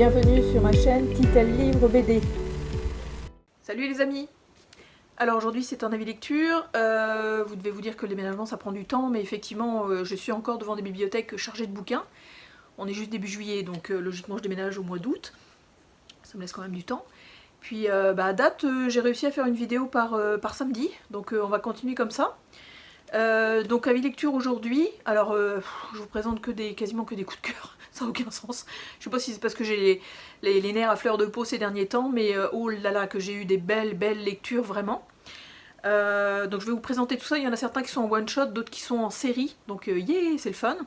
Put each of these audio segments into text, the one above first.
bienvenue sur ma chaîne Titel Livre BD. Salut les amis! Alors aujourd'hui c'est un avis lecture, vous devez vous dire que le déménagement ça prend du temps, mais effectivement je suis encore devant des bibliothèques chargées de bouquins. On est juste début juillet, donc logiquement je déménage au mois d'août, ça me laisse quand même du temps. Puis à date j'ai réussi à faire une vidéo par samedi, donc on va continuer comme ça. Donc avis lecture aujourd'hui, alors je vous présente quasiment que des coups de cœur, ça n'a aucun sens. Je sais pas si c'est parce que j'ai les nerfs à fleur de peau ces derniers temps, mais oh là là que j'ai eu des belles lectures vraiment. Donc je vais vous présenter tout ça, il y en a certains qui sont en one shot, d'autres qui sont en série, donc yeah, c'est le fun.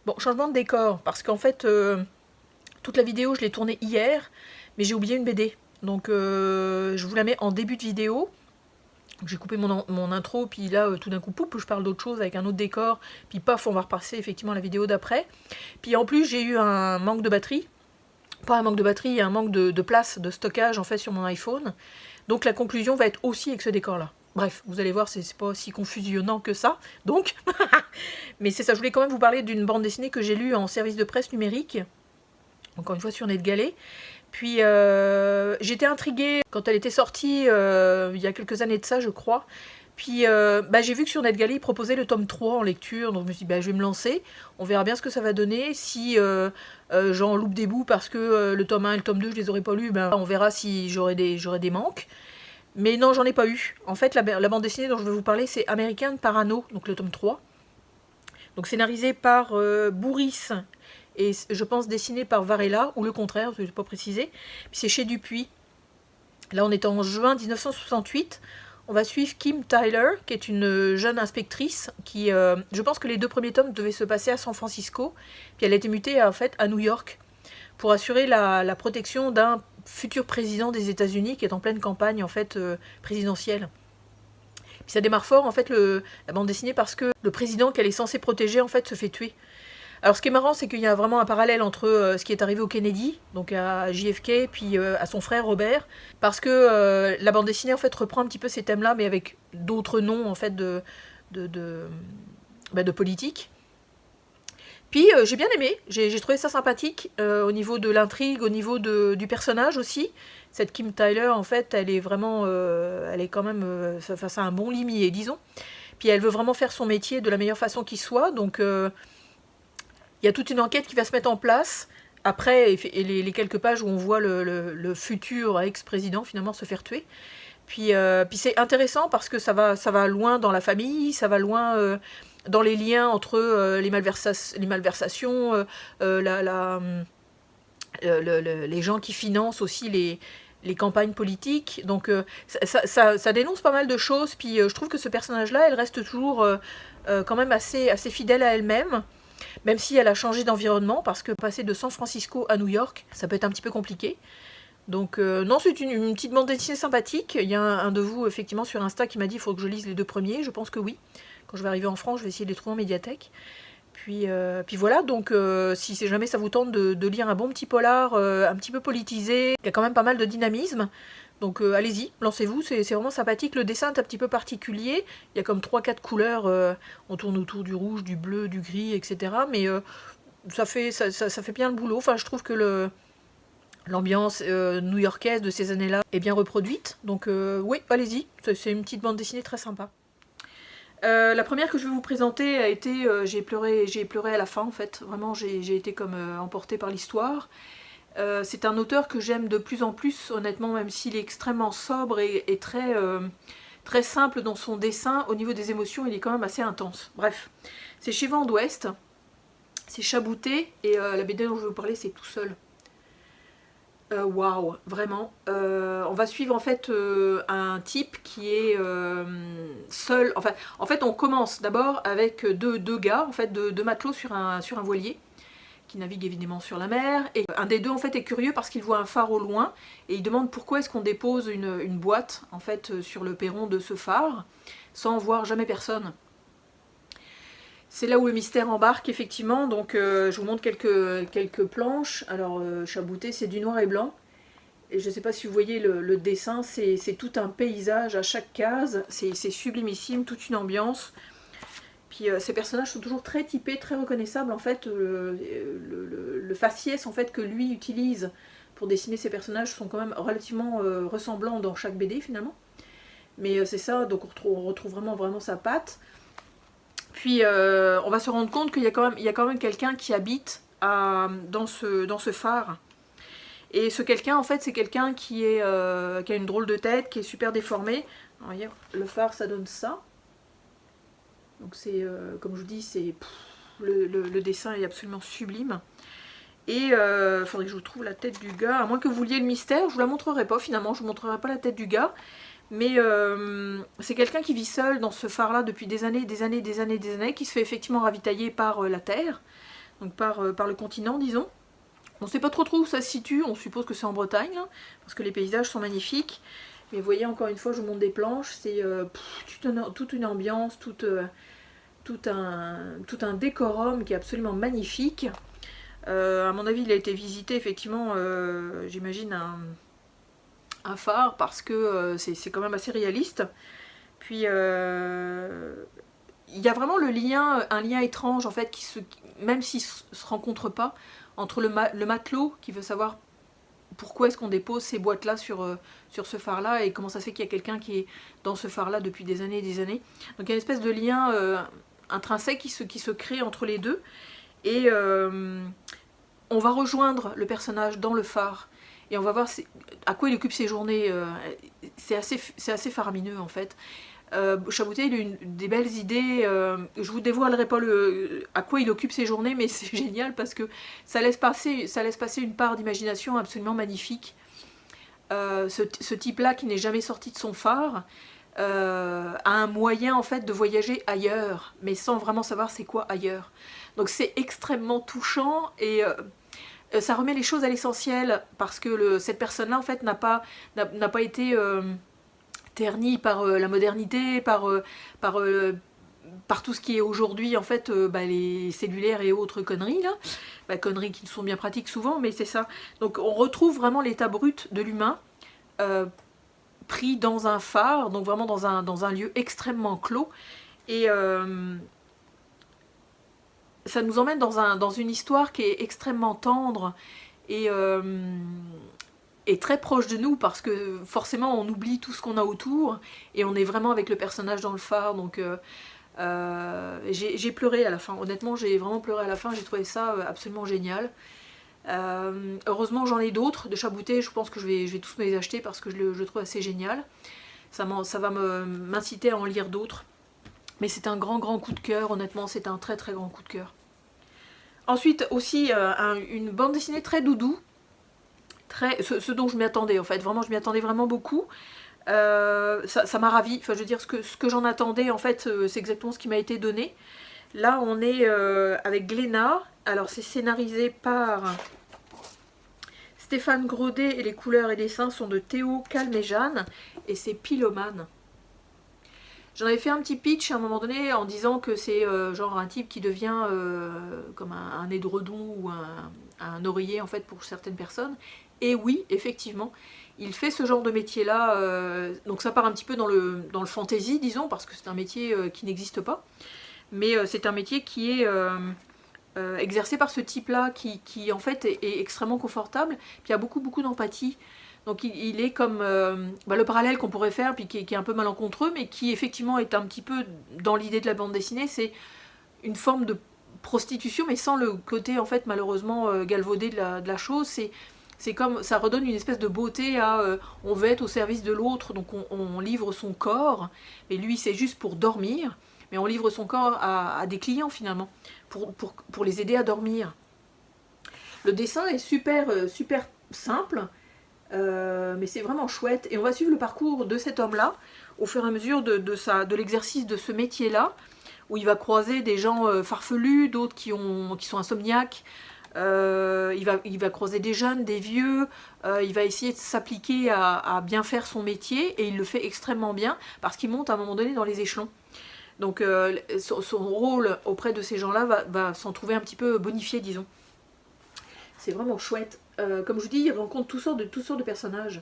Bon, changement de décor, parce qu'en fait toute la vidéo je l'ai tournée hier, mais j'ai oublié une BD, donc je vous la mets en début de vidéo. J'ai coupé mon intro, puis là, tout d'un coup, poup, je parle d'autre chose avec un autre décor, puis paf, on va repasser effectivement à la vidéo d'après. Puis en plus, j'ai eu un manque de batterie. Pas un manque de batterie, un manque de place, de stockage en fait sur mon iPhone. Donc la conclusion va être aussi avec ce décor-là. Bref, vous allez voir, c'est pas aussi confusionnant que ça, donc. Mais c'est ça, je voulais quand même vous parler d'une bande dessinée que j'ai lue en service de presse numérique. Encore une fois sur NetGalley. Puis j'étais intriguée quand elle était sortie il y a quelques années de ça, je crois. Puis j'ai vu que sur NetGalley, ils proposaient le tome 3 en lecture, donc je me suis dit, je vais me lancer. On verra bien ce que ça va donner. Si j'en loupe des bouts parce que le tome 1 et le tome 2, je les aurais pas lus, on verra si j'aurai des manques. Mais non, j'en ai pas eu. En fait, la bande dessinée dont je vais vous parler, c'est American Parano, donc le tome 3. Donc scénarisé par Bourris, et je pense dessiné par Varela, ou le contraire, je ne vais pas préciser. C'est chez Dupuis. Là, on est en juin 1968. On va suivre Kim Tyler, qui est une jeune inspectrice, qui, je pense que les 2 premiers tomes devaient se passer à San Francisco, puis elle a été mutée en fait à New York, pour assurer la protection d'un futur président des États-Unis, qui est en pleine campagne en fait présidentielle. Puis ça démarre fort en fait la bande dessinée, parce que le président qu'elle est censée protéger en fait se fait tuer. Alors ce qui est marrant, c'est qu'il y a vraiment un parallèle entre ce qui est arrivé au Kennedy, donc à JFK, puis à son frère Robert, parce que la bande dessinée en fait reprend un petit peu ces thèmes-là, mais avec d'autres noms en fait de politique. Puis j'ai bien aimé, j'ai trouvé ça sympathique au niveau de l'intrigue, au niveau du personnage aussi. Cette Kim Tyler en fait, elle est vraiment, elle est quand même face à un bon limier, disons. Puis elle veut vraiment faire son métier de la meilleure façon qui soit, donc il y a toute une enquête qui va se mettre en place après les quelques pages où on voit le futur ex-président finalement se faire tuer. Puis c'est intéressant parce que ça va loin dans la famille, ça va loin dans les liens entre les malversations, les gens qui financent aussi les campagnes politiques. Donc ça dénonce pas mal de choses. Puis je trouve que ce personnage-là, elle reste toujours quand même assez fidèle à elle-même. Même si elle a changé d'environnement, parce que passer de San Francisco à New York, ça peut être un petit peu compliqué. Donc non, c'est une petite bande dessinée sympathique. Il y a un de vous, effectivement, sur Insta qui m'a dit qu'il faut que je lise les 2 premiers. Je pense que oui. Quand je vais arriver en France, je vais essayer de les trouver en médiathèque. Puis voilà, donc si jamais ça vous tente de lire un bon petit polar, un petit peu politisé, il y a quand même pas mal de dynamisme. Donc allez-y, lancez-vous, c'est vraiment sympathique. Le dessin est un petit peu particulier, il y a comme 3-4 couleurs, on tourne autour du rouge, du bleu, du gris, etc. Mais ça fait bien le boulot. Enfin, je trouve que l'ambiance new-yorkaise de ces années-là est bien reproduite. Donc oui, allez-y, c'est une petite bande dessinée très sympa. La première que je vais vous présenter a été, j'ai pleuré à la fin en fait. Vraiment, j'ai été comme emportée par l'histoire. C'est un auteur que j'aime de plus en plus, honnêtement, même s'il est extrêmement sobre et très simple dans son dessin. Au niveau des émotions, il est quand même assez intense. Bref, c'est chez Vent d'Ouest, c'est Chabouté, et la BD dont je vais vous parler, c'est Tout seul. Waouh, vraiment. On va suivre en fait un type qui est seul. Enfin, en fait, on commence d'abord avec deux gars, en fait, deux matelots sur un voilier, qui navigue évidemment sur la mer, et un des deux en fait est curieux parce qu'il voit un phare au loin et il demande pourquoi est-ce qu'on dépose une boîte en fait sur le perron de ce phare sans voir jamais personne. C'est là où le mystère embarque effectivement, donc je vous montre quelques planches. Alors Chabouté, c'est du noir et blanc, et je ne sais pas si vous voyez le dessin, c'est tout un paysage à chaque case, c'est sublimissime, toute une ambiance. Puis ces personnages sont toujours très typés, très reconnaissables. En fait, le faciès en fait, que lui utilise pour dessiner ses personnages sont quand même relativement ressemblants dans chaque BD finalement. Mais c'est ça, donc on retrouve vraiment sa patte. Puis on va se rendre compte qu'il y a quand même quelqu'un qui habite dans ce phare. Et ce quelqu'un, en fait, c'est quelqu'un qui a une drôle de tête, qui est super déformé. Alors, voyez, le phare, ça donne ça. Donc c'est, comme je vous dis, le dessin est absolument sublime. Et il faudrait que je vous trouve la tête du gars. À moins que vous vouliez le mystère, je vous la montrerai pas finalement. Je vous montrerai pas la tête du gars. Mais c'est quelqu'un qui vit seul dans ce phare-là depuis des années, qui se fait effectivement ravitailler par la Terre, donc par le continent, disons. On ne sait pas trop où ça se situe, on suppose que c'est en Bretagne, là, parce que les paysages sont magnifiques. Mais vous voyez, encore une fois, je vous montre des planches, c'est toute une ambiance, tout un décorum qui est absolument magnifique. À mon avis, il a été visité, effectivement, j'imagine, un phare, parce que c'est quand même assez réaliste. Puis, il y a vraiment un lien étrange, en fait, même s'ils ne se rencontrent pas, entre le matelot qui veut savoir pourquoi est-ce qu'on dépose ces boîtes-là sur ce phare-là et comment ça se fait qu'il y a quelqu'un qui est dans ce phare-là depuis des années et des années. Donc il y a une espèce de lien intrinsèque qui se crée entre les deux. Et on va rejoindre le personnage dans le phare et on va voir à quoi il occupe ses journées. C'est assez faramineux en fait. Chaboutet, il a eu des belles idées. Je vous dévoilerai pas à quoi il occupe ses journées, mais c'est génial parce que ça laisse passer une part d'imagination absolument magnifique. Ce type-là qui n'est jamais sorti de son phare a un moyen en fait de voyager ailleurs, mais sans vraiment savoir c'est quoi ailleurs. Donc c'est extrêmement touchant et ça remet les choses à l'essentiel parce que cette personne-là en fait n'a pas été terni par la modernité, par tout ce qui est aujourd'hui en fait les cellulaires et autres conneries là, conneries qui sont bien pratiques souvent, mais c'est ça. Donc on retrouve vraiment l'état brut de l'humain pris dans un phare, donc vraiment dans un lieu extrêmement clos, et ça nous emmène dans une histoire qui est extrêmement tendre et très proche de nous parce que forcément on oublie tout ce qu'on a autour et on est vraiment avec le personnage dans le phare. Donc j'ai pleuré à la fin, honnêtement j'ai vraiment pleuré à la fin, j'ai trouvé ça absolument génial. Heureusement j'en ai d'autres de Chaboutet, je pense que je vais tous me les acheter parce que je le trouve assez génial. Ça va m'inciter à en lire d'autres. Mais c'est un grand coup de cœur, honnêtement c'est un très grand coup de cœur. Ensuite aussi une bande dessinée très doudou. Ce dont je m'y attendais en fait, vraiment je m'y attendais vraiment beaucoup. Ça m'a ravie, enfin je veux dire ce que j'en attendais en fait c'est exactement ce qui m'a été donné. Là on est avec Glénat, alors c'est scénarisé par Stéphane Grodé et les couleurs et dessins sont de Théo Calmejane et c'est Pylomane. J'en avais fait un petit pitch à un moment donné en disant que c'est genre un type qui devient comme un édredon ou un oreiller en fait pour certaines personnes. Et oui, effectivement, il fait ce genre de métier-là. Donc ça part un petit peu dans le fantasy, disons, parce que c'est un métier qui n'existe pas. Mais c'est un métier qui est exercé par ce type-là, qui en fait est extrêmement confortable, puis a beaucoup d'empathie. Donc il est comme le parallèle qu'on pourrait faire, puis qui est un peu malencontreux, mais qui effectivement est un petit peu dans l'idée de la bande dessinée, c'est une forme de prostitution, mais sans le côté en fait malheureusement galvaudé de la chose. C'est comme, ça redonne une espèce de beauté à on veut être au service de l'autre, donc on livre son corps, mais lui c'est juste pour dormir, mais on livre son corps à des clients finalement, pour les aider à dormir. Le dessin est super simple, mais c'est vraiment chouette, et on va suivre le parcours de cet homme-là, au fur et à mesure de l'exercice de ce métier-là, où il va croiser des gens farfelus, d'autres qui sont insomniaques. Il va croiser des jeunes, des vieux, il va essayer de s'appliquer à bien faire son métier, et il le fait extrêmement bien, parce qu'il monte à un moment donné dans les échelons. Donc son rôle auprès de ces gens-là va s'en trouver un petit peu bonifié, disons. C'est vraiment chouette. Comme je vous dis, il rencontre toutes sortes de personnages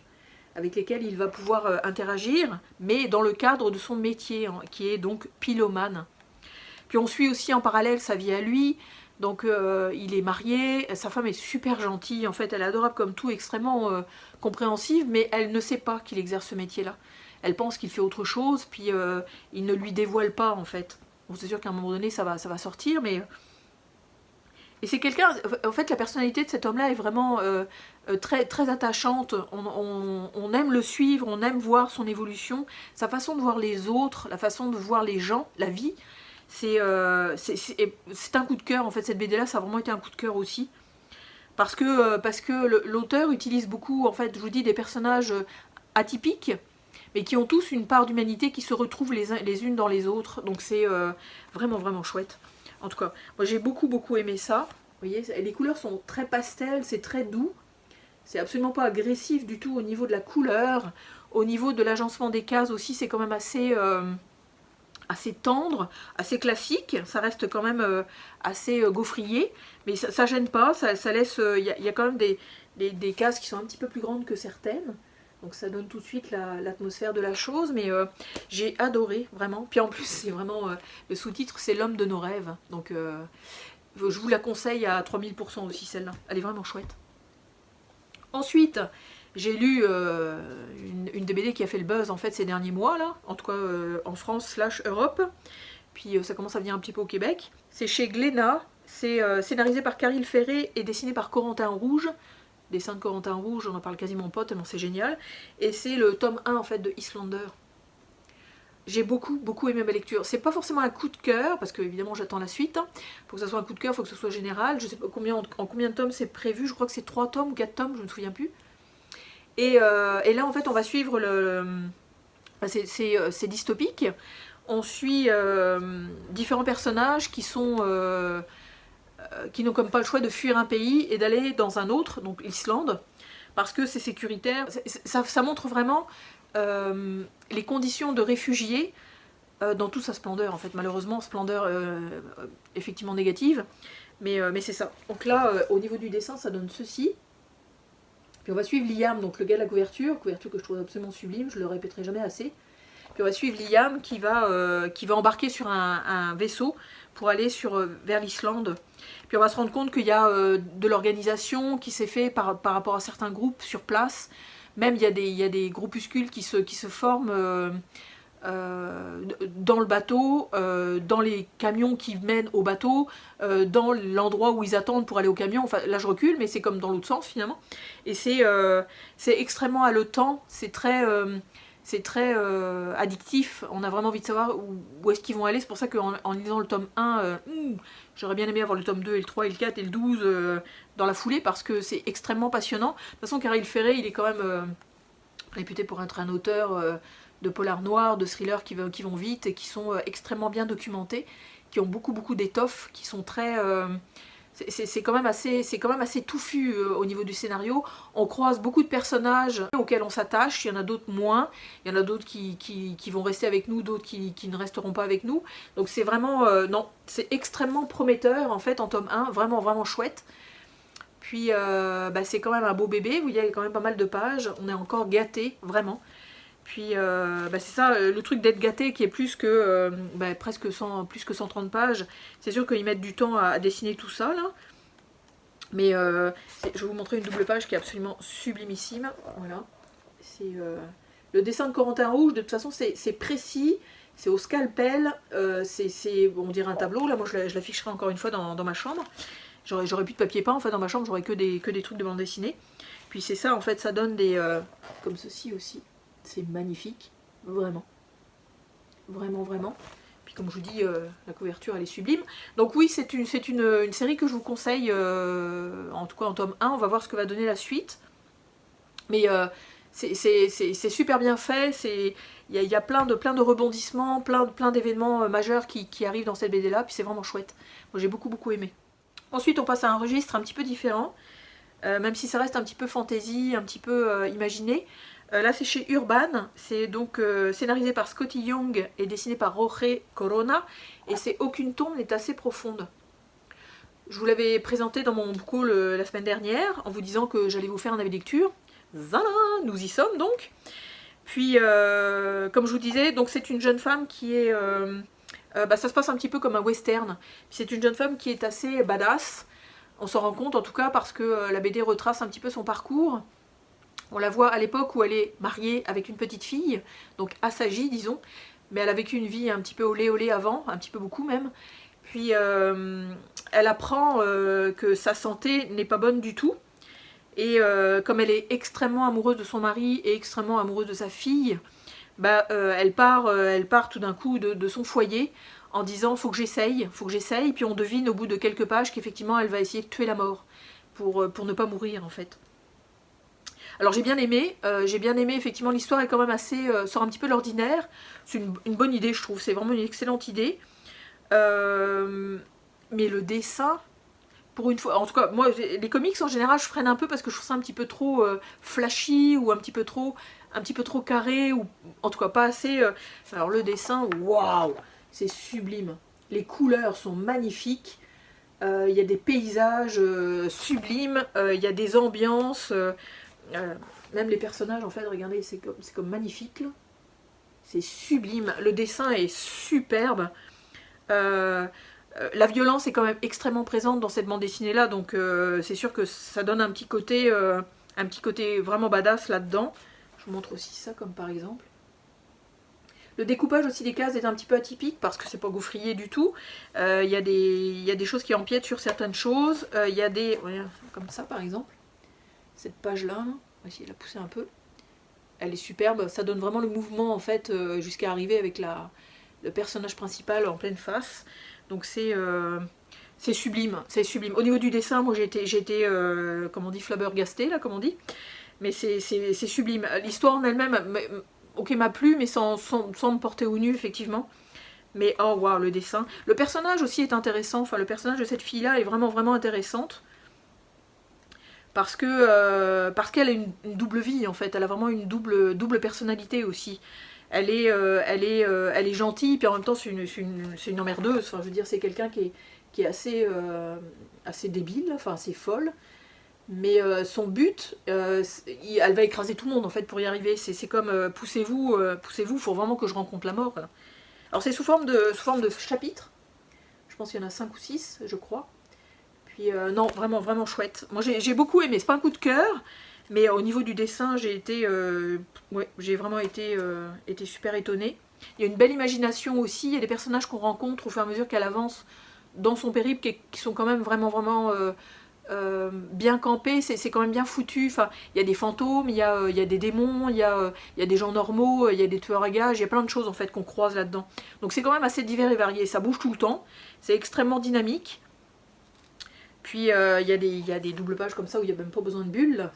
avec lesquels il va pouvoir interagir, mais dans le cadre de son métier, qui est donc pylomane. Puis on suit aussi en parallèle sa vie à lui. Donc il est marié, sa femme est super gentille, en fait elle est adorable comme tout, extrêmement compréhensive, mais elle ne sait pas qu'il exerce ce métier-là. Elle pense qu'il fait autre chose, puis il ne lui dévoile pas en fait. Bon, c'est sûr qu'à un moment donné ça va sortir, mais... Et c'est quelqu'un, en fait la personnalité de cet homme-là est vraiment très, très attachante, on aime le suivre, on aime voir son évolution, sa façon de voir les autres, la façon de voir les gens, la vie. C'est un coup de cœur, en fait, cette BD-là, ça a vraiment été un coup de cœur aussi. Parce que l'auteur utilise beaucoup, en fait, je vous dis, des personnages atypiques, mais qui ont tous une part d'humanité qui se retrouvent les unes dans les autres. Donc c'est vraiment, vraiment chouette. En tout cas, moi j'ai beaucoup, beaucoup aimé ça. Vous voyez, les couleurs sont très pastel, c'est très doux. C'est absolument pas agressif du tout au niveau de la couleur. Au niveau de l'agencement des cases aussi, c'est quand même assez... assez tendre, assez classique, ça reste quand même assez gaufrier, mais ça gêne pas, ça laisse, il y a quand même des cases qui sont un petit peu plus grandes que certaines, donc ça donne tout de suite l'atmosphère de la chose, mais j'ai adoré, vraiment, puis en plus c'est vraiment, le sous-titre c'est l'homme de nos rêves, donc je vous la conseille à 3000% aussi celle-là, elle est vraiment chouette. Ensuite, j'ai lu une des BD qui a fait le buzz en fait ces derniers mois là, en tout cas en France / Europe, puis ça commence à venir un petit peu au Québec. C'est chez Glénat, c'est scénarisé par Caril Ferré et dessiné par Corentin Rouge. Dessin de Corentin Rouge, on en parle quasiment pas tellement c'est génial. Et c'est le tome 1 en fait de Islander. J'ai beaucoup, beaucoup aimé ma lecture. C'est pas forcément un coup de cœur, parce que évidemment j'attends la suite. Pour que ça soit un coup de cœur, il faut que ce soit général. Je sais pas en combien de tomes c'est prévu, je crois que c'est 3 tomes ou 4 tomes, je ne me souviens plus. Et là en fait on va suivre c'est dystopique. On suit différents personnages qui n'ont comme pas le choix de fuir un pays et d'aller dans un autre, donc l'Islande, parce que c'est sécuritaire. Ça montre vraiment les conditions de réfugiés dans toute sa splendeur en fait. Malheureusement splendeur effectivement négative, mais c'est ça. Donc là au niveau du dessin ça donne ceci. Puis on va suivre Liam, donc le gars de la couverture que je trouve absolument sublime, je le répéterai jamais assez. Puis on va suivre Liam qui va embarquer sur un vaisseau pour aller vers l'Islande. Puis on va se rendre compte qu'il y a de l'organisation qui s'est fait par rapport à certains groupes sur place. Même il y a des groupuscules qui se forment dans le bateau, dans les camions qui mènent au bateau, dans l'endroit où ils attendent pour aller au camion. Enfin là je recule, mais c'est comme dans l'autre sens finalement. Et c'est extrêmement haletant, c'est très addictif, on a vraiment envie de savoir où est-ce qu'ils vont aller. C'est pour ça qu'en lisant le tome 1, j'aurais bien aimé avoir le tome 2 et le 3 et le 4 et le 12 dans la foulée, parce que c'est extrêmement passionnant. De toute façon Caril Ferré il est quand même réputé pour être un auteur de polar noir, de thrillers qui vont vite et qui sont extrêmement bien documentés, qui ont beaucoup beaucoup d'étoffes, qui sont très... c'est quand même assez touffu au niveau du scénario. On croise beaucoup de personnages auxquels on s'attache, il y en a d'autres moins, il y en a d'autres qui vont rester avec nous, d'autres qui ne resteront pas avec nous. Donc c'est vraiment, non, c'est extrêmement prometteur en fait en tome 1, vraiment vraiment chouette. Puis c'est quand même un beau bébé, vous voyez, il y a quand même pas mal de pages, on est encore gâté, vraiment. Puis c'est ça, le truc d'être gâté qui est plus que presque 130 pages. C'est sûr qu'ils mettent du temps à dessiner tout ça là. Mais je vais vous montrer une double page qui est absolument sublimissime. Voilà. C'est le dessin de Corentin Rouge, de toute façon c'est précis, c'est au scalpel, on dirait un tableau. Là moi je l'afficherai encore une fois dans ma chambre. J'aurais plus de papier peint, en fait dans ma chambre j'aurais que des trucs de bande dessinée. Puis c'est ça en fait, ça donne des... comme ceci aussi. C'est magnifique, vraiment. Vraiment, vraiment. Puis comme je vous dis, la couverture elle est sublime. Donc oui, c'est une série que je vous conseille, en tout cas en tome 1, on va voir ce que va donner la suite. Mais c'est super bien fait, il y a plein de rebondissements, plein d'événements majeurs qui arrivent dans cette BD là, puis c'est vraiment chouette. Moi j'ai beaucoup beaucoup aimé. Ensuite on passe à un registre un petit peu différent, même si ça reste un petit peu fantasy, un petit peu imaginé. Là c'est chez Urban, c'est donc scénarisé par Scotty Young et dessiné par Jorge Corona, et c'est Aucune tombe n'est assez profonde. Je vous l'avais présenté dans mon book haul la semaine dernière, en vous disant que j'allais vous faire un avis de lecture. Voilà, nous y sommes donc. Puis comme je vous disais, donc c'est une jeune femme qui est ça se passe un petit peu comme un western. C'est une jeune femme qui est assez badass, on s'en rend compte en tout cas parce que la BD retrace un petit peu son parcours. On la voit à l'époque où elle est mariée avec une petite fille, donc assagée disons, mais elle a vécu une vie un petit peu olé olé avant, un petit peu beaucoup même. Puis elle apprend que sa santé n'est pas bonne du tout. Et comme elle est extrêmement amoureuse de son mari et extrêmement amoureuse de sa fille, elle part tout d'un coup de son foyer en disant faut que j'essaye, puis on devine au bout de quelques pages qu'effectivement elle va essayer de tuer la mort pour ne pas mourir en fait. Alors j'ai bien aimé effectivement l'histoire est quand même assez, sort un petit peu de l'ordinaire, c'est une bonne idée je trouve, c'est vraiment une excellente idée. Mais le dessin, pour une fois, en tout cas moi les comics en général je freine un peu parce que je trouve ça un petit peu trop flashy ou un petit peu trop carré, ou en tout cas pas assez. Alors le dessin, waouh, c'est sublime, les couleurs sont magnifiques, il y a des paysages sublimes, il y a des ambiances, même les personnages en fait, regardez, c'est comme magnifique là. C'est sublime, le dessin est superbe. La violence est quand même extrêmement présente dans cette bande dessinée là, donc c'est sûr que ça donne un petit côté vraiment badass là-dedans. Je vous montre aussi ça comme par exemple. Le découpage aussi des cases est un petit peu atypique parce que c'est pas gaufrier du tout. Il y a des choses qui empiètent sur certaines choses. Il y a des... Voilà, comme ça par exemple. Cette page là, on va essayer de la pousser un peu. Elle est superbe, ça donne vraiment le mouvement en fait jusqu'à arriver avec le personnage principal en pleine face. Donc c'est sublime, c'est sublime. Au niveau du dessin, moi j'ai été comment on dit, flabbergastée là, comme on dit. Mais c'est sublime. L'histoire en elle-même, ok, m'a plu, mais sans me porter au nu, effectivement. Mais oh waouh, le dessin. Le personnage aussi est intéressant, enfin le personnage de cette fille-là est vraiment, vraiment intéressante. Parce qu'elle a une double vie, en fait. Elle a vraiment une double personnalité aussi. Elle est gentille, puis en même temps c'est une emmerdeuse. Enfin, je veux dire, c'est quelqu'un qui est assez débile, enfin assez folle. Mais son but, elle va écraser tout le monde en fait pour y arriver. C'est comme poussez-vous, il faut vraiment que je rencontre la mort. Là. Alors c'est sous forme de chapitres. Je pense qu'il y en a 5 ou 6, je crois. Puis non, vraiment, vraiment chouette. Moi j'ai beaucoup aimé, c'est pas un coup de cœur, mais au niveau du dessin, j'ai vraiment été super étonnée. Il y a une belle imagination aussi, il y a des personnages qu'on rencontre au fur et à mesure qu'elle avance dans son périple qui sont quand même vraiment, vraiment bien campés, c'est quand même bien foutu. Enfin, il y a des fantômes, il y a des démons, il y a des gens normaux, il y a des tueurs à gages, il y a plein de choses en fait qu'on croise là-dedans. Donc c'est quand même assez divers et varié, ça bouge tout le temps, c'est extrêmement dynamique. Puis il y a des doubles pages comme ça où il n'y a même pas besoin de bulles,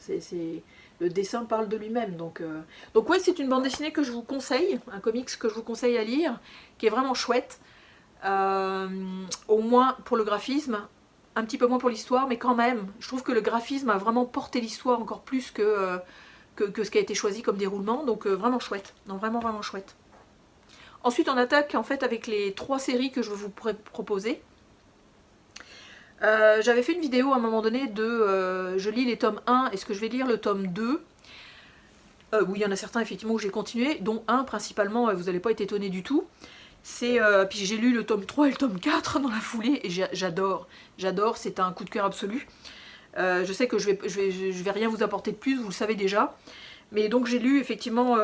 le dessin parle de lui-même. Donc ouais, c'est une bande dessinée que je vous conseille, un comics que je vous conseille à lire, qui est vraiment chouette. Au moins pour le graphisme, un petit peu moins pour l'histoire, mais quand même, je trouve que le graphisme a vraiment porté l'histoire encore plus que ce qui a été choisi comme déroulement, donc vraiment chouette, non, vraiment, vraiment chouette. Ensuite on attaque en fait avec les 3 séries que je vais vous proposer. J'avais fait une vidéo à un moment donné de je lis les tomes 1, est-ce que je vais lire le tome 2 où il y en a certains effectivement où j'ai continué, dont un principalement, vous n'allez pas être étonné du tout. Puis j'ai lu le tome 3 et le tome 4 dans la foulée et j'adore, c'est un coup de cœur absolu. Je sais que je vais rien vous apporter de plus, vous le savez déjà. Mais donc j'ai lu effectivement,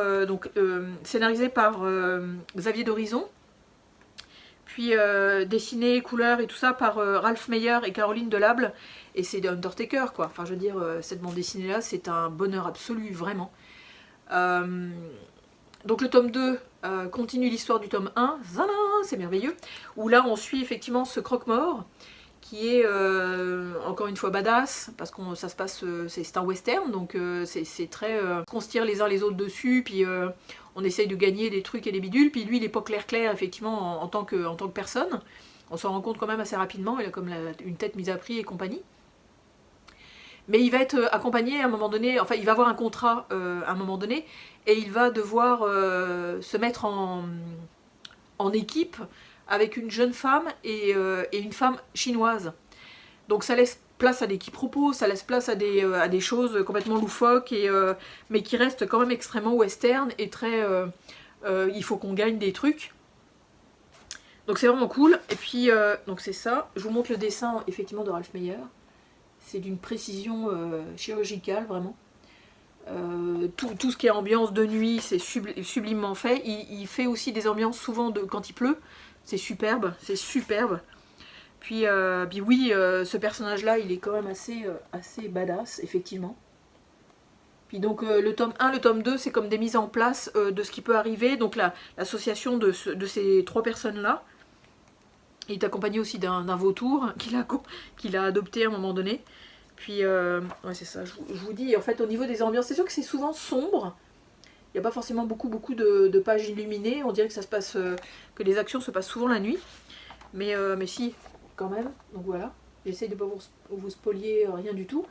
scénarisé par Xavier d'Horizon, puis dessiné, couleur et tout ça par Ralph Meyer et Caroline Delable, et c'est Undertaker quoi. Enfin je veux dire, cette bande dessinée là c'est un bonheur absolu, vraiment. Donc le tome 2 continue l'histoire du tome 1, c'est merveilleux, où là on suit effectivement ce croque-mort, qui est encore une fois badass, parce que ça se passe, c'est un western, donc c'est très... on se tire les uns les autres dessus, puis on essaye de gagner des trucs et des bidules, puis lui il est pas clair effectivement en tant que personne, on s'en rend compte quand même assez rapidement, il a comme une tête mise à prix et compagnie. Mais il va être accompagné à un moment donné, enfin il va avoir un contrat à un moment donné, et il va devoir se mettre en équipe avec une jeune femme et une femme chinoise. Donc ça laisse place à des quiproquos, ça laisse place à des choses complètement loufoques, mais qui restent quand même extrêmement western et très... il faut qu'on gagne des trucs. Donc c'est vraiment cool. Et puis, donc c'est ça. Je vous montre le dessin effectivement de Ralph Meyer. C'est d'une précision chirurgicale, vraiment. Tout ce qui est ambiance de nuit, c'est sublimement fait. Il fait aussi des ambiances souvent quand il pleut. C'est superbe, c'est superbe. Puis oui, ce personnage-là, il est quand même assez badass, effectivement. Puis donc le tome 1, le tome 2, c'est comme des mises en place de ce qui peut arriver. Donc l'association de ces 3 personnes-là. Il est accompagné aussi d'un vautour qu'il a adopté à un moment donné. Puis, ouais, c'est ça, je vous dis, en fait, au niveau des ambiances, c'est sûr que c'est souvent sombre. Il n'y a pas forcément beaucoup de pages illuminées. On dirait que ça se passe, que les actions se passent souvent la nuit. Mais si, quand même. Donc voilà, j'essaye de ne pas vous spolier rien du tout.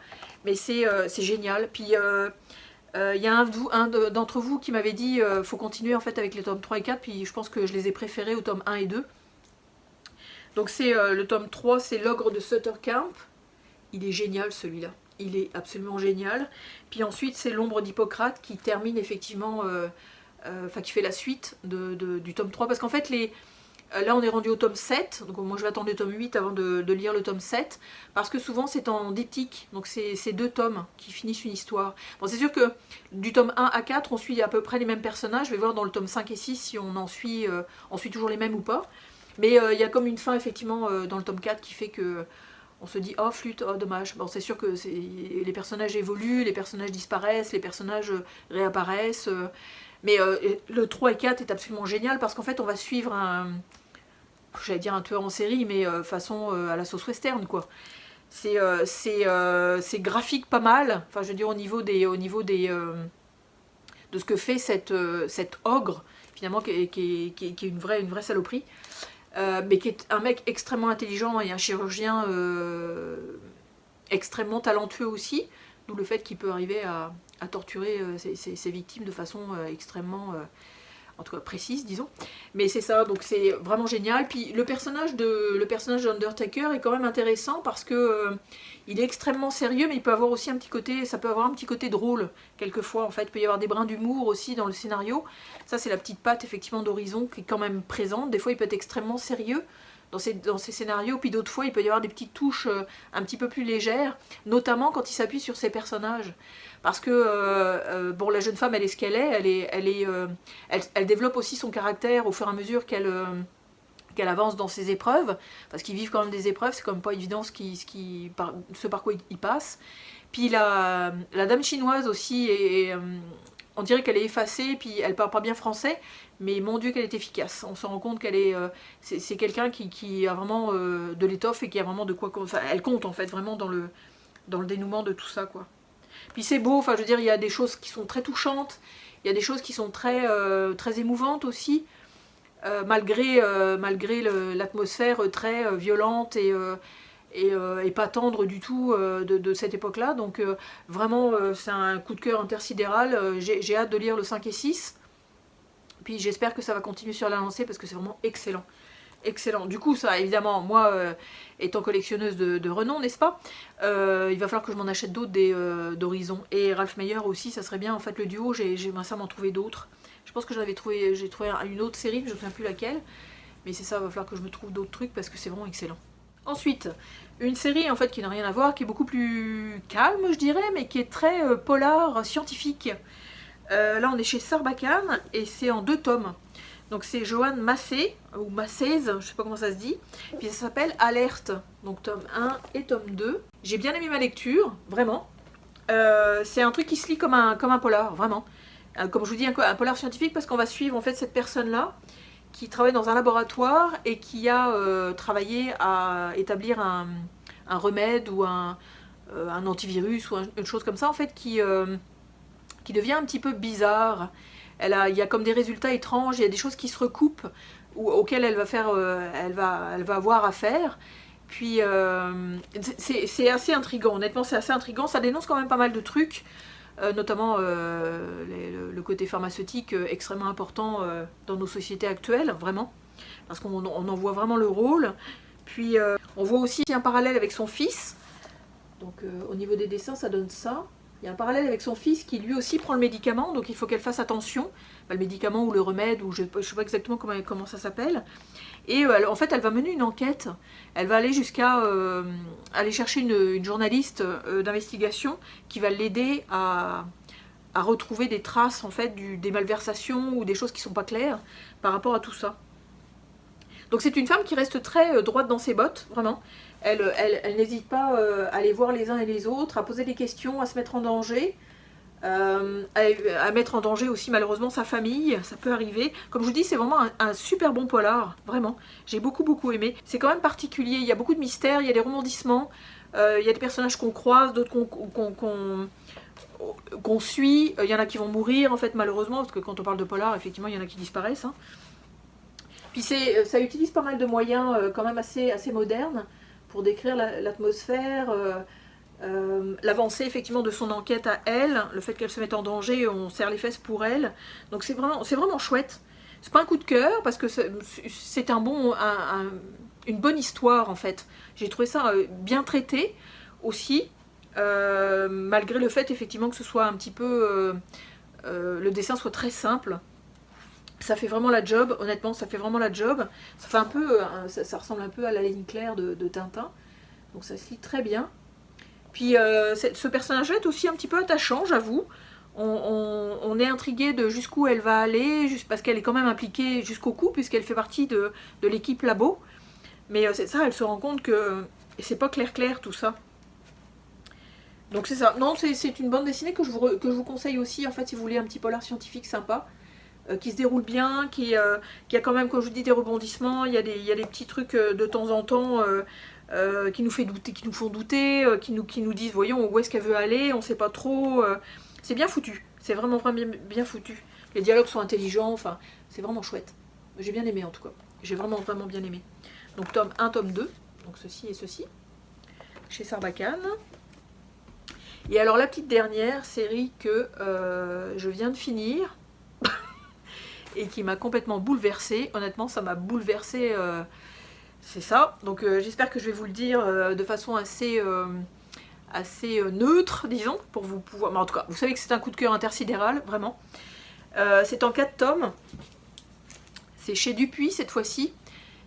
Mais c'est génial. Puis, il y a un d'entre vous qui m'avait dit faut continuer en fait avec les tomes 3 et 4. Puis je pense que je les ai préférés au tome 1 et 2. Donc c'est le tome 3, c'est l'ogre de Sutter Camp. Il est génial celui-là, il est absolument génial. Puis ensuite c'est l'ombre d'Hippocrate qui termine effectivement, qui fait la suite du tome 3. Parce qu'en fait là on est rendu au tome 7, donc moi je vais attendre le tome 8 avant de lire le tome 7. Parce que souvent c'est en diptyque, donc c'est 2 tomes qui finissent une histoire. Bon c'est sûr que du tome 1 à 4 on suit à peu près les mêmes personnages. Je vais voir dans le tome 5 et 6 si on suit toujours les mêmes ou pas. Mais il y a comme une fin effectivement dans le tome 4 qui fait que on se dit oh flûte, oh dommage. Bon c'est sûr que les personnages évoluent, les personnages disparaissent, les personnages réapparaissent. Mais le 3 et 4 est absolument génial parce qu'en fait on va suivre j'allais dire un tueur en série, mais façon à la sauce western quoi. C'est graphique pas mal, enfin je veux dire au niveau de ce que fait cet ogre, finalement qui est une vraie saloperie. Mais qui est un mec extrêmement intelligent et un chirurgien extrêmement talentueux aussi, d'où le fait qu'il peut arriver à torturer ses victimes de façon extrêmement, en tout cas précise disons. Mais c'est ça, donc c'est vraiment génial. Puis le personnage d'Undertaker est quand même intéressant parce que il est extrêmement sérieux, mais il peut avoir aussi un petit côté, ça peut avoir un petit côté drôle quelquefois en fait. Il peut y avoir des brins d'humour aussi dans le scénario. Ça c'est la petite patte effectivement d'Horizon qui est quand même présente. Des fois il peut être extrêmement sérieux dans ces scénarios, puis d'autres fois il peut y avoir des petites touches un petit peu plus légères, notamment quand il s'appuie sur ses personnages. Parce que bon, la jeune femme elle est ce qu'elle est, elle développe aussi son caractère au fur et à mesure qu'elle avance dans ses épreuves, parce qu'ils vivent quand même des épreuves, c'est quand même pas évident ce par quoi ils passent. Puis la dame chinoise aussi, on dirait qu'elle est effacée, puis elle parle pas bien français, mais mon Dieu qu'elle est efficace. On se rend compte qu'elle c'est quelqu'un qui a vraiment de l'étoffe et qui a vraiment de quoi... Enfin, elle compte en fait vraiment dans le dénouement de tout ça quoi. Puis c'est beau, enfin je veux dire, il y a des choses qui sont très touchantes, il y a des choses qui sont très émouvantes aussi. Malgré l'atmosphère très violente et pas tendre du tout de cette époque-là. Donc vraiment, c'est un coup de cœur intersidéral. J'ai hâte de lire le 5 et 6. Puis j'espère que ça va continuer sur la lancée parce que c'est vraiment excellent. Excellent. Du coup, ça, évidemment, moi, étant collectionneuse de renom, n'est-ce pas, il va falloir que je m'en achète d'autres d'Horizon. Et Ralph Meyer aussi, ça serait bien. En fait, le duo, j'ai ça m'en trouver d'autres. Je pense que j'ai trouvé une autre série, mais je ne me souviens plus laquelle. Mais c'est ça, il va falloir que je me trouve d'autres trucs parce que c'est vraiment excellent. Ensuite, une série en fait qui n'a rien à voir, qui est beaucoup plus calme, je dirais, mais qui est très polar, scientifique. Là, on est chez Sarbacane et c'est en 2 tomes. Donc c'est Johan Massé, ou Masséz, je sais pas comment ça se dit. Puis ça s'appelle Alerte, donc tome 1 et tome 2. J'ai bien aimé ma lecture, vraiment. C'est un truc qui se lit comme un polar, vraiment. Comme je vous dis, un polar scientifique parce qu'on va suivre en fait cette personne-là qui travaille dans un laboratoire et qui a travaillé à établir un remède ou un antivirus ou une chose comme ça en fait qui devient un petit peu bizarre. Il y a comme des résultats étranges, il y a des choses qui se recoupent auxquelles elle va avoir affaire. Puis c'est assez intriguant, honnêtement c'est assez intriguant, ça dénonce quand même pas mal de trucs, notamment le côté pharmaceutique extrêmement important dans nos sociétés actuelles, vraiment, parce qu'on en voit vraiment le rôle. Puis on voit aussi un parallèle avec son fils, donc au niveau des dessins ça donne ça. Il y a un parallèle avec son fils qui lui aussi prend le médicament, donc il faut qu'elle fasse attention. Le médicament ou le remède, ou je ne sais pas exactement comment ça s'appelle. Et en fait, elle va mener une enquête. Elle va aller jusqu'à aller chercher une journaliste d'investigation qui va l'aider à retrouver des traces en fait, des malversations ou des choses qui ne sont pas claires par rapport à tout ça. Donc c'est une femme qui reste très droite dans ses bottes, vraiment. Elle n'hésite pas à aller voir les uns et les autres, à poser des questions, à se mettre en danger. À mettre en danger aussi malheureusement sa famille, ça peut arriver. Comme je vous dis, c'est vraiment un super bon polar, vraiment. J'ai beaucoup aimé. C'est quand même particulier, il y a beaucoup de mystères, il y a des rebondissements, il y a des personnages qu'on croise, d'autres qu'on suit. Il y en a qui vont mourir en fait malheureusement, parce que quand on parle de polar, effectivement il y en a qui disparaissent. Hein. Puis ça utilise pas mal de moyens quand même assez modernes pour décrire l'atmosphère. L'avancée effectivement de son enquête à elle, le fait qu'elle se mette en danger, on serre les fesses pour elle. Donc c'est vraiment chouette. C'est pas un coup de cœur parce que c'est une bonne histoire en fait. J'ai trouvé ça bien traité aussi, malgré le fait effectivement que ce soit un petit peu le dessin soit très simple. Ça fait vraiment la job, honnêtement, ça fait vraiment la job. Ça fait un peu, ça ressemble un peu à la ligne claire de Tintin. Donc ça se lit très bien. Puis ce personnage-là est aussi un petit peu attachant, j'avoue. On est intrigué de jusqu'où elle va aller, juste parce qu'elle est quand même impliquée jusqu'au cou, puisqu'elle fait partie de l'équipe labo. Mais c'est ça, elle se rend compte que c'est pas clair tout ça. Donc c'est ça. Non, c'est une bande dessinée que je vous conseille aussi, en fait, si vous voulez un petit polar scientifique sympa, qui se déroule bien, qui a quand même, comme je vous dis, des rebondissements, il y a des petits trucs de temps en temps... qui nous font douter, qui nous disent voyons où est-ce qu'elle veut aller, on sait pas trop. C'est bien foutu, c'est vraiment bien foutu. Les dialogues sont intelligents, enfin c'est vraiment chouette. J'ai bien aimé en tout cas, j'ai vraiment bien aimé. Donc tome 1, tome 2, donc ceci et ceci, chez Sarbacane. Et alors la petite dernière série que je viens de finir, et qui m'a complètement bouleversée, honnêtement ça m'a bouleversée... C'est ça, donc j'espère que je vais vous le dire de façon assez neutre, disons, pour vous pouvoir... Mais en tout cas, vous savez que c'est un coup de cœur intersidéral, vraiment. C'est en 4 tomes. C'est chez Dupuis cette fois-ci.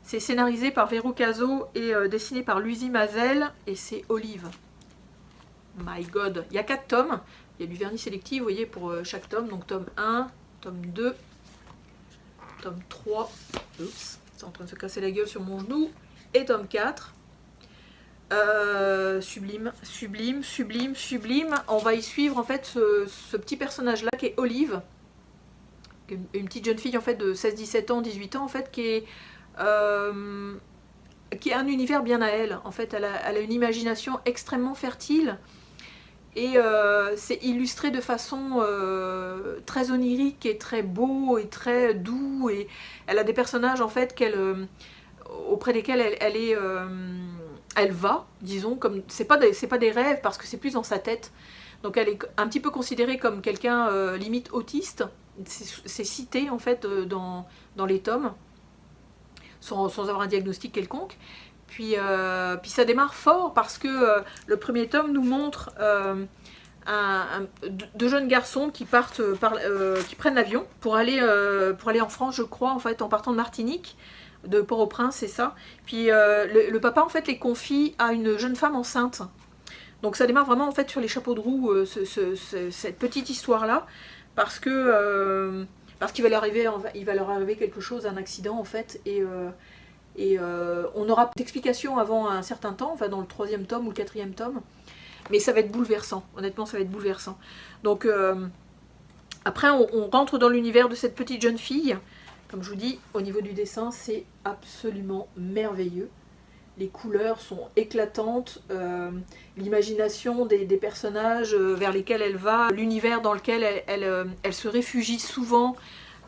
C'est scénarisé par Vero Caso et dessiné par Lucie Mazel. Et c'est Olive. My God. Il y a 4 tomes. Il y a du vernis sélectif, vous voyez, pour chaque tome. Donc tome 1, tome 2, tome 3. Oups. C'est en train de se casser la gueule sur mon genou. Et tome 4. Sublime. On va y suivre en fait ce petit personnage là qui est Olive. Une petite jeune fille en fait de 16-17 ans, 18 ans en fait, qui a un univers bien à elle. En fait, elle a une imagination extrêmement fertile. Et c'est illustré de façon très onirique et très beau et très doux. Et elle a des personnages en fait auprès desquels elle va, disons, comme c'est pas des rêves parce que c'est plus dans sa tête. Donc elle est un petit peu considérée comme quelqu'un limite autiste. C'est cité en fait dans les tomes, sans avoir un diagnostic quelconque. Puis ça démarre fort parce que le premier tome nous montre deux jeunes garçons qui partent qui prennent l'avion pour aller en France, je crois, en fait, en partant de Martinique, de Port-au-Prince, c'est ça. Puis le papa en fait les confie à une jeune femme enceinte. Donc ça démarre vraiment en fait sur les chapeaux de roue cette petite histoire là parce qu'il va leur arriver quelque chose, un accident en fait et on aura d'explications avant un certain temps, enfin dans le 3e tome ou le 4e tome, mais ça va être bouleversant, honnêtement ça va être bouleversant. Donc après on rentre dans l'univers de cette petite jeune fille, comme je vous dis, au niveau du dessin c'est absolument merveilleux, les couleurs sont éclatantes, l'imagination des personnages vers lesquels elle va, l'univers dans lequel elle se réfugie souvent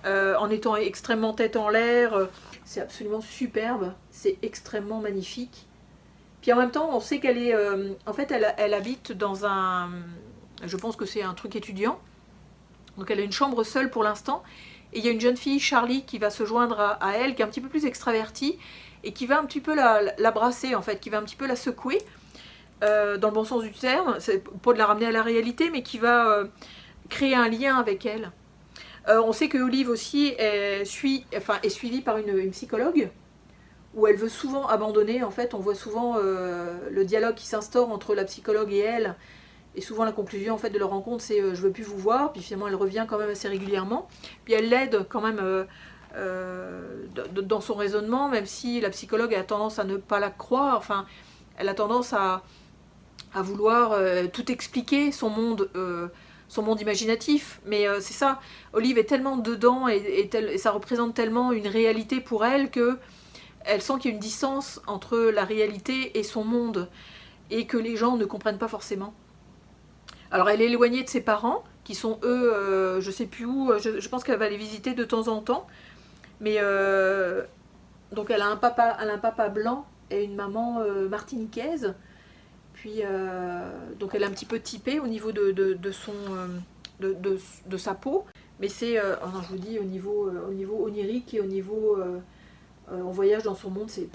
en étant extrêmement tête en l'air. C'est absolument superbe, c'est extrêmement magnifique. Puis en même temps, on sait qu'elle est... en fait, elle habite dans un... Je pense que c'est un truc étudiant. Donc elle a une chambre seule pour l'instant. Et il y a une jeune fille, Charlie, qui va se joindre à elle, qui est un petit peu plus extravertie, et qui va un petit peu la brasser, en fait, qui va un petit peu la secouer. dans le bon sens du terme, c'est pas de la ramener à la réalité, mais qui va créer un lien avec elle. On sait que Olive aussi est suivie par une psychologue, où elle veut souvent abandonner. En fait, on voit souvent le dialogue qui s'instaure entre la psychologue et elle, et souvent la conclusion en fait de leur rencontre c'est je veux plus vous voir, puis finalement elle revient quand même assez régulièrement, puis elle l'aide quand même dans son raisonnement, même si la psychologue a tendance à ne pas la croire, enfin elle a tendance à vouloir tout expliquer, son monde imaginatif, mais c'est ça, Olive est tellement dedans et ça représente tellement une réalité pour elle que elle sent qu'il y a une distance entre la réalité et son monde, et que les gens ne comprennent pas forcément. Alors elle est éloignée de ses parents, qui sont eux, je sais plus où, je pense qu'elle va les visiter de temps en temps, mais donc elle a un papa blanc et une maman martiniquaise, puis donc elle est un petit peu typée au niveau de sa peau, mais c'est, oh non, je vous dis, au niveau onirique et au niveau on voyage dans son monde, c'est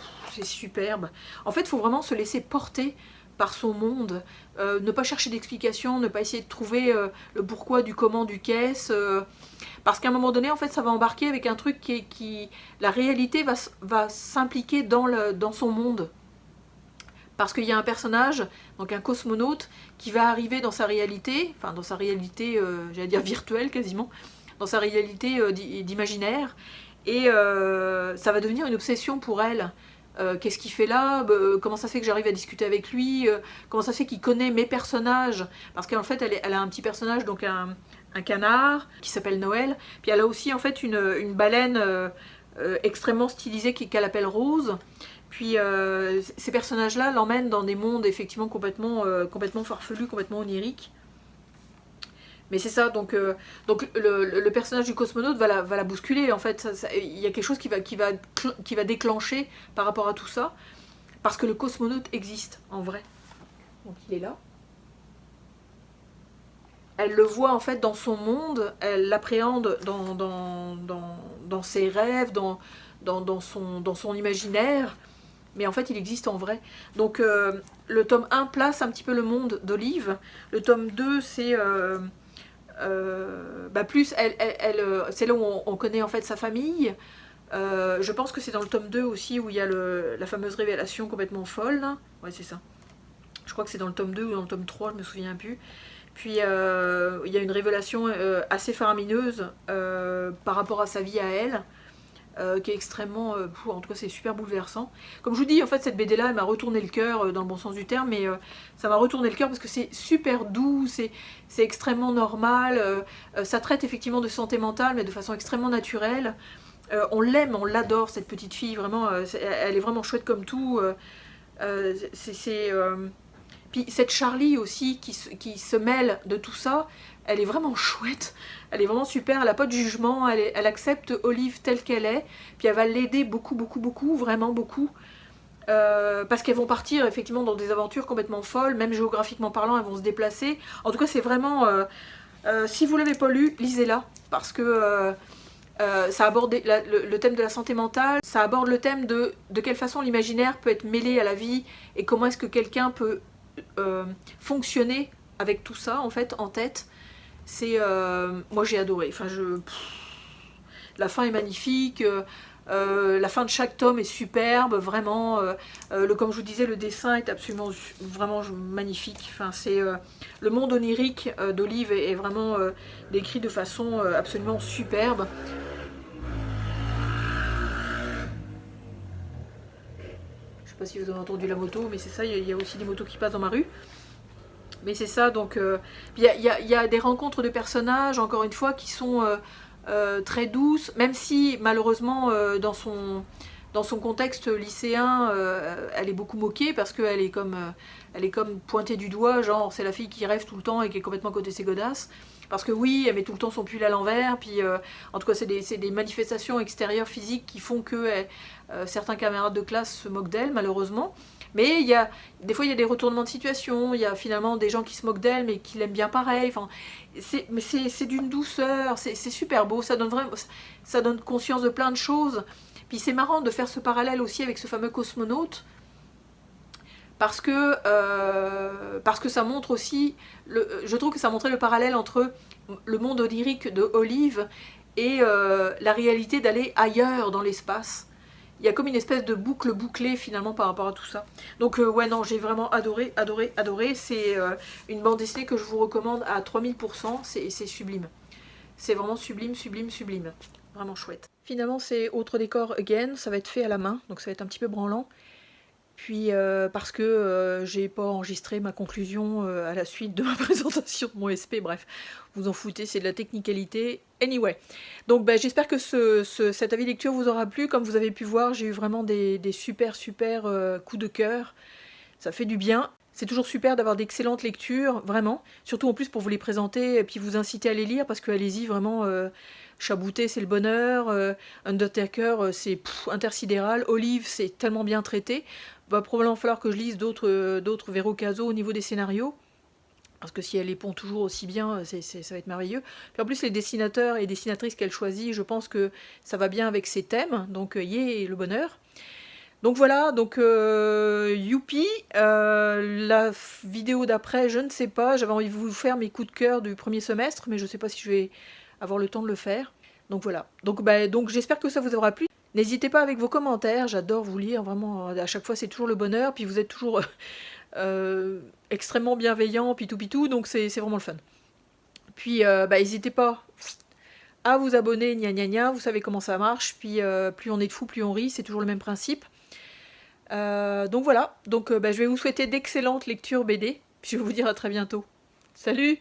superbe. En fait, il faut vraiment se laisser porter par son monde, ne pas chercher d'explications, ne pas essayer de trouver le pourquoi, du comment, du qu'est-ce, parce qu'à un moment donné, en fait, ça va embarquer avec un truc la réalité va s'impliquer dans son monde. Parce qu'il y a un personnage, donc un cosmonaute, qui va arriver dans sa réalité, enfin dans sa réalité, j'allais dire virtuelle quasiment, dans sa réalité d'imaginaire, et ça va devenir une obsession pour elle. Qu'est-ce qu'il fait là, comment ça fait que j'arrive à discuter avec lui, comment ça fait qu'il connaît mes personnages, parce qu'en fait elle a un petit personnage, donc un canard qui s'appelle Noël, puis elle a aussi en fait une baleine extrêmement stylisée qu'elle appelle Rose, puis ces personnages là l'emmènent dans des mondes effectivement complètement farfelus, complètement oniriques. Mais c'est ça, donc le personnage du cosmonaute va la bousculer, en fait. Il y a quelque chose qui va déclencher par rapport à tout ça, parce que le cosmonaute existe, en vrai. Donc il est là. Elle le voit, en fait, dans son monde, elle l'appréhende dans ses rêves, dans son imaginaire, mais en fait il existe en vrai. Donc le tome 1 place un petit peu le monde d'Olive, le tome 2 c'est... plus c'est là où on connaît en fait sa famille. Je pense que c'est dans le tome 2 aussi où il y a la fameuse révélation complètement folle là. Ouais, c'est ça, je crois que c'est dans le tome 2 ou dans le tome 3, je me souviens plus. Puis il y a une révélation assez faramineuse par rapport à sa vie à elle, qui est extrêmement... en tout cas c'est super bouleversant. Comme je vous dis, en fait cette BD là elle m'a retourné le cœur dans le bon sens du terme, mais ça m'a retourné le cœur parce que c'est super doux, c'est extrêmement normal, ça traite effectivement de santé mentale mais de façon extrêmement naturelle. On l'aime, on l'adore cette petite fille, vraiment, elle est vraiment chouette comme tout. Puis cette Charlie aussi qui se mêle de tout ça, elle est vraiment chouette, elle est vraiment super, elle n'a pas de jugement, elle accepte Olive telle qu'elle est, puis elle va l'aider beaucoup, vraiment beaucoup, parce qu'elles vont partir effectivement dans des aventures complètement folles, même géographiquement parlant, elles vont se déplacer. En tout cas, c'est vraiment, si vous ne l'avez pas lu, lisez-la, parce que ça aborde le thème de la santé mentale, ça aborde le thème de quelle façon l'imaginaire peut être mêlé à la vie, et comment est-ce que quelqu'un peut fonctionner avec tout ça en fait en tête. C'est moi j'ai adoré, enfin la fin est magnifique, la fin de chaque tome est superbe, vraiment, comme je vous disais, le dessin est absolument vraiment magnifique. Enfin, c'est le monde onirique d'Olive est vraiment décrit de façon absolument superbe. Je sais pas si vous avez entendu la moto, mais c'est ça, il y a aussi des motos qui passent dans ma rue. Mais c'est ça, donc il y a des rencontres de personnages, encore une fois, qui sont très douces, même si malheureusement dans son contexte lycéen, elle est beaucoup moquée parce qu'elle est comme pointée du doigt, genre c'est la fille qui rêve tout le temps et qui est complètement côté ses godasses. Parce que oui, elle met tout le temps son pull à l'envers, puis en tout cas c'est des manifestations extérieures physiques qui font que certains camarades de classe se moquent d'elle, malheureusement. Mais des fois il y a des retournements de situation, il y a finalement des gens qui se moquent d'elle mais qui l'aiment bien pareil. Enfin, c'est d'une douceur, c'est super beau, ça donne conscience de plein de choses. Puis c'est marrant de faire ce parallèle aussi avec ce fameux cosmonaute, parce que ça montre aussi, je trouve que ça montrait le parallèle entre le monde onirique de Olive et la réalité d'aller ailleurs dans l'espace. Il y a comme une espèce de boucle bouclée finalement par rapport à tout ça. Donc ouais non, j'ai vraiment adoré, adoré, adoré. C'est une bande dessinée que je vous recommande à 3000%, c'est sublime. C'est vraiment sublime, sublime, sublime. Vraiment chouette. Finalement c'est autre décor again, ça va être fait à la main, donc ça va être un petit peu branlant. Puis parce que j'ai pas enregistré ma conclusion à la suite de ma présentation de mon SP, bref, vous en foutez, c'est de la technicalité. Anyway, donc bah, j'espère que cet avis lecture vous aura plu. Comme vous avez pu voir, j'ai eu vraiment des super coups de cœur. Ça fait du bien. C'est toujours super d'avoir d'excellentes lectures, vraiment. Surtout en plus pour vous les présenter et puis vous inciter à les lire parce que allez-y, vraiment, Chabouté c'est le bonheur, Undertaker c'est intersidéral, Olive c'est tellement bien traité. Va probablement falloir que je lise d'autres Vero Caso au niveau des scénarios. Parce que si elle les pond toujours aussi bien, ça va être merveilleux. Puis en plus, les dessinateurs et dessinatrices qu'elle choisit, je pense que ça va bien avec ses thèmes. Donc, yeah, le bonheur. Donc voilà, donc youpi. La vidéo d'après, je ne sais pas. J'avais envie de vous faire mes coups de cœur du premier semestre, mais je ne sais pas si je vais avoir le temps de le faire. Donc voilà. Donc j'espère que ça vous aura plu. N'hésitez pas avec vos commentaires, j'adore vous lire, vraiment, à chaque fois c'est toujours le bonheur, puis vous êtes toujours extrêmement bienveillant, pitou, donc c'est vraiment le fun. Puis n'hésitez pas à vous abonner, gna gna gna, vous savez comment ça marche, puis plus on est de fous, plus on rit, c'est toujours le même principe. Donc voilà, donc je vais vous souhaiter d'excellentes lectures BD, puis je vais vous dire à très bientôt. Salut!